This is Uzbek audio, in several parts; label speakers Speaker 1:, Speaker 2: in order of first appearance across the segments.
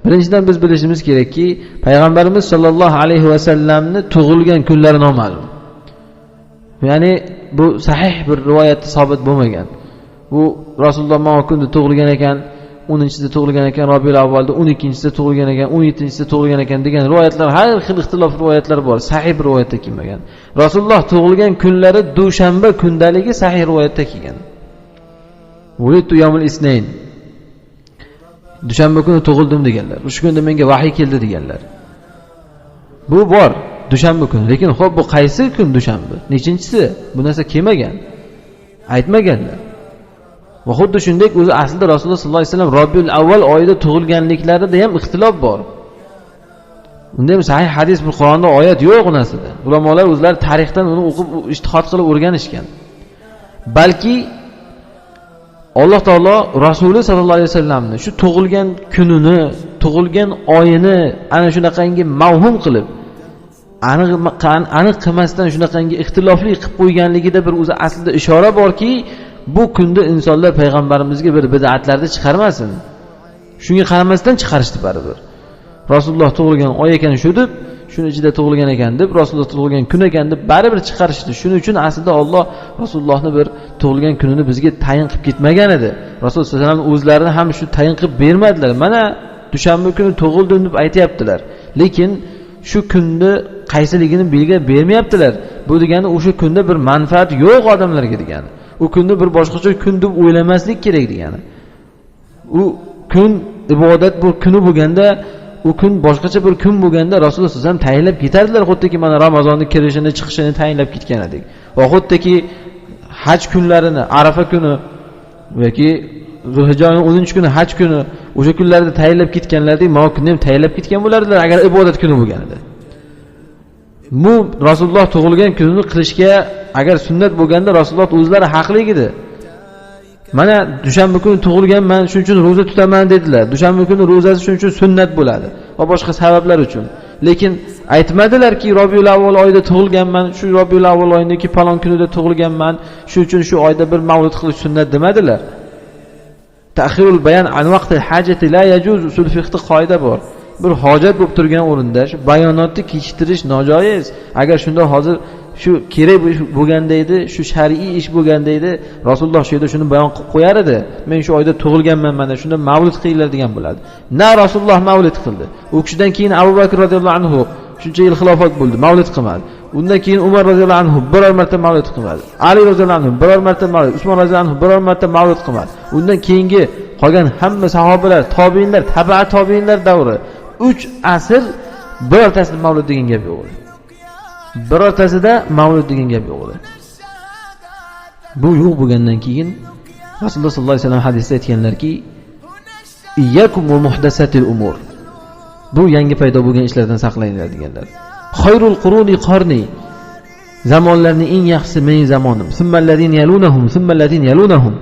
Speaker 1: Birinchidan biz bilishimiz kerakki, payg'ambarimiz sollallohu alayhi vasallamni tug'ilgan kunlari noma'lum. Ya'ni bu sahih bir rivoyatda sabit bo'lmagan. Bu Rasululloh mana kunda tug'ilgan ekan, 10-sida tug'ilgan ekan, Rabiul avvalda, 12-sida tug'ilgan ekan, 17-sida tug'ilgan ekan degan rivoyatlar, har xil ixtilof rivoyatlar bor. Sahih bir rivoyatda kelmagan. Rasululloh tug'ilgan kunlari dushanba kundaligi sahih rivoyatda kelgan. Vulidtu yawmul isnayn. Dushanba kuni tug'ildim deganlar. O'sha kunda menga vahiy keldi deganlar. Bu bor, dushanba kuni. Lekin xo'p, bu qaysi kun dushanba? Nechinchisi? Bu narsa kelmagan. Aytmaganlar. Va xuddi shunday o'zi aslida Rasululloh sollallohu alayhi vasallam Rabiul avval oyida tug'ilganliklarida ham ixtilof bor. Unda ham sahih hadis, bir Qur'onda oyat yo'q u narsada. Ulamolar o'zlari tarixdan uni o'qib, ijtihod qilib o'rganishgan. Balki Alloh taolo Rasuli sallallohu alayhi vasallamni shu tug'ilgan kunini, tug'ilgan oyini ana shunaqangi mavhum qilib, aniq qilmasdan shunaqangi ixtilofli qilib qo'yganligida bir o'zi aslida ishora borki, bu kunda insonlar payg'ambarimizga bir bid'atlarni chiqarmasin. Shunga qaramasdan chiqarishdi baribir. Rasululloh tug'ilgan oy ekan shu deb, shuni ichida tug'ilgan ekan deb, Rasululloh tug'ilgan kun ekan deb baribir chiqarishdi. Shuning uchun aslida Alloh Rasulullohni bir tug'ilgan kunini bizga tayin qilib ketmagan edi. Rasululloh sollallohu alayhi vasallam o'zlarini ham shu tayin qilib bermadilar. Mana dushanba kuni tug'ildim deb aytayaptilar. Lekin shu kunni qaysiligini belgilab bermayaptilar. Bu degani o'sha kunda bir manfaat yo'q odamlarga degani. U kunni bir boshqacha kun deb o'ylamaslik kerak degani. U kun ibodat bu kuni bo'lganda, u kun boshqacha bir kun bo'lganda Rasululloh sollallohu alayhi vasallam tayinlab ketardilar, xuddiki mana Ramazonning kirishini, chiqishini tayinlab ketgan edik. Va xuddiki haj kunlarini, Arafa kuni yoki Zulhijjaning 10-kuni haj kuni, o'sha kunlarda tayinlab ketganlardek, mana kunni ham tayinlab ketgan bo'lardilar agar ibodat kuni bo'lganida. Bu Rasululloh tug'ilgan kunini qilishga agar sunnat bo'lganda Rasululloh o'zlari haqli edi. Mana dushanba kuni tug'ilganman, shuning uchun roza tutaman dedilar. Dushanba kuni rozasi shuning uchun sunnat bo'ladi va boshqa sabablar uchun. Lekin aytmadilarki, Rabiul avval oyida tug'ilganman, shu Rabiul avval oyidagi falon kunida tug'ilganman, shuning uchun shu oyda bir mavlud qilish sunnat demadilar. Ta'khirul bayan an vaqti hajati la yajuz, usul fiqhda qoida bor. Bir hojat bo'lib turgan o'rinda shu bayonotni kechiktirish nojoiz. Agar shunda hozir shu kerak bo'lganda edi, shu shar'iy ish bo'lganda edi, Rasululloh shu yerda shuni bayon qilib qo'yar edi. Men shu oyda tug'ilganman, mana shunda mavlud qilinglar degan bo'ladi. Na Rasululloh mavlud qildi. U kishidan keyin Abu Bakr radhiyallohu anhu shuncha yil xilofat bo'ldi, mavlud qilmadi. Undan keyin Umar radhiyallohu anhu biror marta mavlud qilmadi. Ali radhiyallohu anhu biror marta mavlud, Usmon radhiyallohu anhu biror marta mavlud qilmadi. Undan keyingi qolgan hamma sahobalar, tobiinlar, tabi'a tobiinlar davri 3 asr birortasida mavlud degan gap yo'q edi. Birortasida mavlud degan gap yo'q edi. Bu yo'q bo'lgandan keyin Rasululloh sollallohu alayhi vasallam hadisda aytganlarki, iyyakum va muhdasatil umur. Bu yangi paydo bo'lgan ishlardan saqlaninglar deganlar. Xayrul quruni qarni. Zamonlarning eng yaxshisi mening zamonim. Summallazina yalunahum, summallazina yalunahum.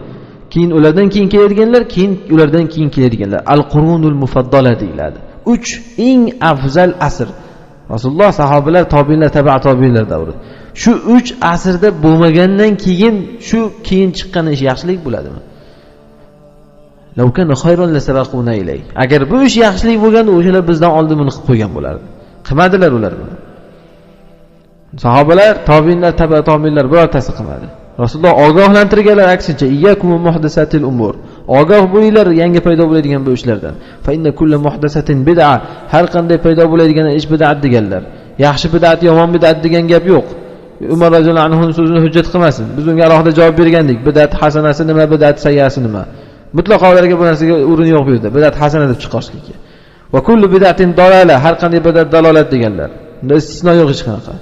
Speaker 1: Keyin ulardan keyin keladiganlar, keyin ulardan keyin keladiganlar. Al-qurunul mufaddala deyiladi. 3 eng afzal asr. Rasululloh, sahobalar, tobiinlar, tabi'a tobiinlar davri. Shu 3 asrda bo'lmagandan keyin shu keyin chiqqan ish yaxshilik bo'ladimi? Law kana khayran lasabaquna ilay. Agar bu ish yaxshilik bo'lganda, o'shalar bizdan oldin buni qilib qo'ygan bo'lardi. Qilmadilar ular buni. Sahobalar, tobiinlar, tabi'a tobiinlar birortasi qilmadi. Rasululloh ogohlantirganlar aksincha, iyyakum muhdasatil umur. Ogoh bo'linglar yangi paydo bo'ladigan bu ishlardan. Fa inna kullu muhdasatin bid'a. Har qanday paydo bo'ladigan ish bid'at deganlar. Yaxshi bid'at, yomon bid'at degan gap yo'q. Umar roziyallohu anhu so'zini hujjat qilmasin. Biz unga alohida javob bergandik. Bid'at hasanasi nima, bid'at sayyasi nima? Mutlaqo ularga bu narsaga o'rin yo'q bu yerda. Bid'at hasana deb chiqarishlikka. Va kullu bid'atin dalala. Har qanday bid'at dalolat deganlar. Unda istisno yo'q hech qanaqa.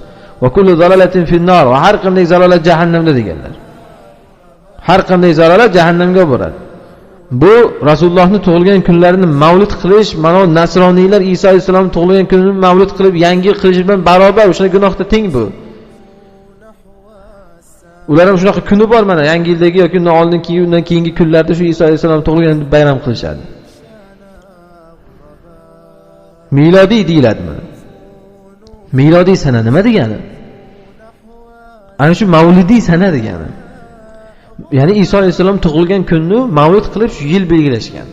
Speaker 1: Va kullu dalalatin fin-nar. Va har qanday zalolat jahannamda deganlar. Har qanday zalolat jahannamga boradi. Bu Rasulullohning tug'ilgan kunlarini mavlud qilish, mana nasroniylar Iso alayhisalom tug'ilgan kunini mavlud qilib yangi qilish bilan barobar, o'sha gunohda teng bu. Ular ham shunaqa kuni bor mana, yangi yildagi yoki undan oldingi, undan keyingi kunlarda shu Iso alayhisalom tug'ilgan bayram qilishadi. Milodiy deyiladi mana. Milodiy sana nima degani? Ana shu mavlidiy sana degani. Ya'ni Iso alayhisalom tug'ilgan kunni mavlud qilib shu yil belgilashgan.